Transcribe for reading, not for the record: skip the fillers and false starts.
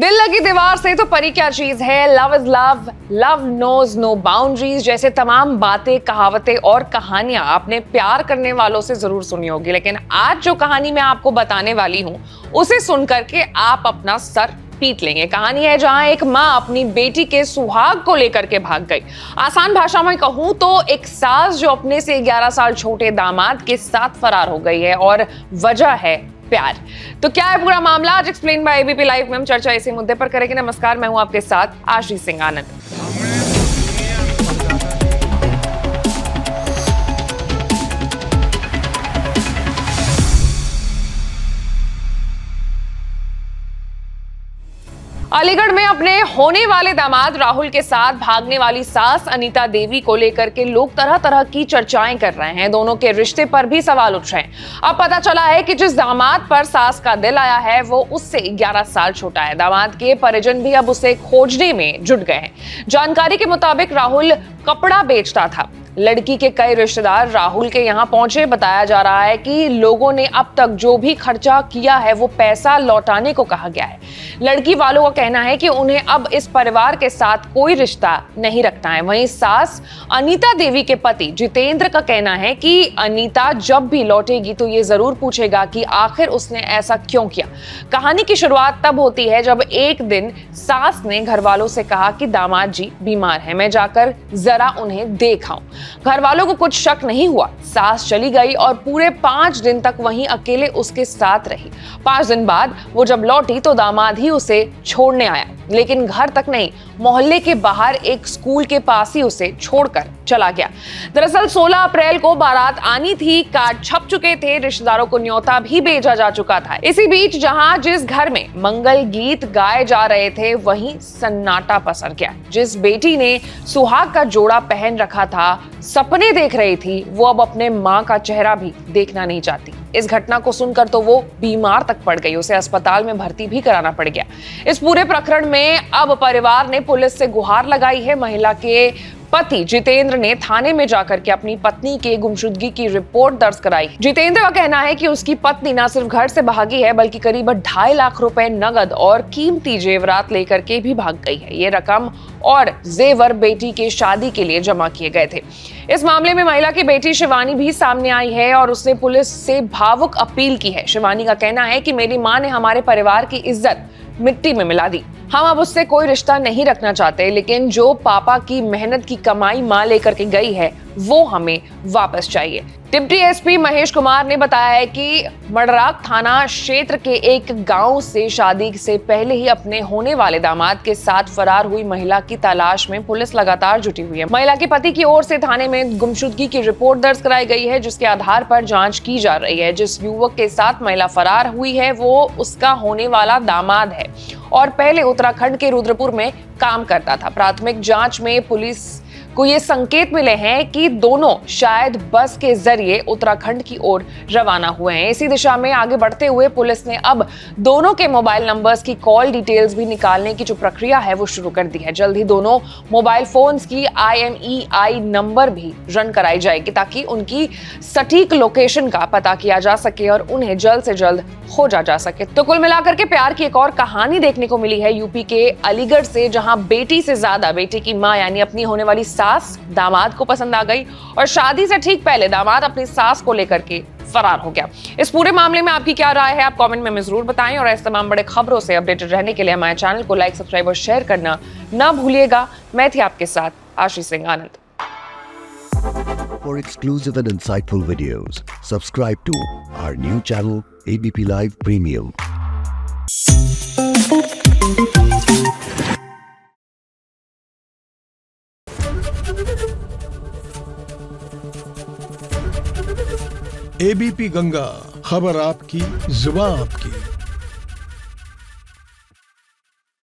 दिल लगी दीवार से तो परी क्या चीज है, love is love, love knows no boundaries जैसे तमाम बातें, कहावतें और कहानियां आपने प्यार करने वालों से जरूर सुनी होगी। लेकिन आज जो कहानी मैं आपको बताने वाली हूं उसे सुनकर के आप अपना सर पीट लेंगे। कहानी है जहां एक माँ अपनी बेटी के सुहाग को लेकर के भाग गई। आसान भाषा में कहूं तो एक सास जो अपने से 11 साल छोटे दामाद के साथ फरार हो गई है और वजह है प्यार। तो क्या है पूरा मामला, आज एक्सप्लेन बाय एबीपी लाइव में हम चर्चा इसी मुद्दे पर करेंगे। नमस्कार, मैं हूं आपके साथ आशीष सिंह आनंद। अलीगढ़ में अपने होने वाले दामाद राहुल के साथ भागने वाली सास अनीता देवी को लेकर के लोग तरह तरह की चर्चाएं कर रहे हैं। दोनों के रिश्ते पर भी सवाल उठ रहे हैं। अब पता चला है कि जिस दामाद पर सास का दिल आया है वो उससे 11 साल छोटा है। दामाद के परिजन भी अब उसे खोजने में जुट गए हैं। जानकारी के मुताबिक राहुल कपड़ा बेचता था। लड़की के कई रिश्तेदार राहुल के यहाँ पहुंचे। बताया जा रहा है कि लोगों ने अब तक जो भी खर्चा किया है वो पैसा लौटाने को कहा गया है। लड़की वालों का कहना है कि उन्हें अब इस परिवार के साथ कोई रिश्ता नहीं रखना है। वहीं सास अनीता देवी के पति जितेंद्र का कहना है कि अनीता जब भी लौटेगी तो ये जरूर पूछेगा कि आखिर उसने ऐसा क्यों किया। कहानी की शुरुआत तब होती है जब एक दिन सास ने घर वालों से कहा कि दामाद जी बीमार है, मैं जाकर जरा उन्हें देख आऊं। घर वालों को कुछ शक नहीं हुआ। सास चली गई और पूरे 5 दिन तक वहीं अकेले उसके साथ रही। 5 दिन बाद वो जब लौटी तो दामाद ही उसे छोड़ने आया, लेकिन घर तक नहीं, मोहल्ले के बाहर एक स्कूल के पास ही उसे छोड़कर चला गया। दरअसल 16 अप्रैल को बारात आनी थी, कार्ड छप चुके थे, रिश्तेदारों को न्योता भी भेजा जा चुका था। इसी बीच जहां जिस घर में मंगल गीत गाए जा रहे थे वहीं सन्नाटा पसर गया। जिस बेटी ने सुहाग का जोड़ा पहन रखा था, सपने देख रही थी, वो अब अपने माँ का चेहरा भी देखना नहीं चाहती। इस घटना को सुनकर तो वो बीमार तक पड़ गई, उसे अस्पताल में भर्ती भी कराना पड़ गया। इस पूरे प्रकरण में अब परिवार ने पुलिस से गुहार लगाई है। महिला के पति जितेंद्र ने थाने में जाकर के अपनी पत्नी के गुमशुदगी की रिपोर्ट दर्ज कराई। जितेंद्र का कहना है कि उसकी पत्नी न सिर्फ घर से भागी है बल्कि करीब 2.5 लाख रुपए नगद और कीमती जेवरात लेकर के भी भाग गई है। ये रकम और जेवर बेटी के शादी के लिए जमा किए गए थे। इस मामले में महिला की बेटी शिवानी भी सामने आई है और उसने पुलिस से भावुक अपील की है। शिवानी का कहना है कि मेरी मां ने हमारे परिवार की इज्जत मिट्टी में मिला दी। हम अब उससे कोई रिश्ता नहीं रखना चाहते, लेकिन जो पापा की मेहनत की कमाई मां लेकर के गई है वो हमें वापस चाहिए। डिप्टी एसपी महेश कुमार ने बताया है कि मडराक थाना क्षेत्र के एक गांव से शादी से पहले ही अपने होने वाले दामाद के साथ फरार हुई महिला की तलाश में पुलिस लगातार जुटी हुई है। महिला के पति की ओर से थाने में गुमशुदगी की रिपोर्ट दर्ज कराई गई है, जिसके आधार पर जांच की जा रही है। जिस युवक के साथ महिला फरार हुई है वो उसका होने वाला दामाद है और पहले उत्तराखंड के रुद्रपुर में काम करता था। प्राथमिक जांच में पुलिस को ये संकेत मिले हैं कि दोनों शायद बस के जरिए उत्तराखंड की ओर रवाना हुए हैं। इसी दिशा में आगे बढ़ते हुए पुलिस ने अब दोनों के मोबाइल नंबर्स की कॉल डिटेल्स भी निकालने की जो प्रक्रिया है वो शुरू कर दी है। जल्द ही दोनों मोबाइल फोन्स की IMEI नंबर भी रन कराई जाएगी ताकि उनकी सटीक लोकेशन का पता किया जा सके और उन्हें जल्द से जल्द खोजा जा सके। तो कुल मिलाकर के प्यार की एक और कहानी देखने को मिली है यूपी के अलीगढ़ से, जहां बेटी से ज्यादा बेटी की मां यानी अपनी होने वाली सास दामाद को पसंद आ गई और शादी से ठीक पहले दामाद अपनी सास को लेकर के फरार हो गया। इस पूरे मामले में आपकी क्या राय है, आप कमेंट में हमें जरूर बताएं और ऐसे तमाम बड़े खबरों से अपडेटेड रहने के लिए हमारे चैनल को लाइक, सब्सक्राइब और शेयर करना ना भूलिएगा। मैं थी आपके साथ आशीष सिंह आनंद। For exclusive and insightful videos, subscribe to our new channel ABP Live Premium. ABP Ganga, खबर आपकी, जुबान आपकी।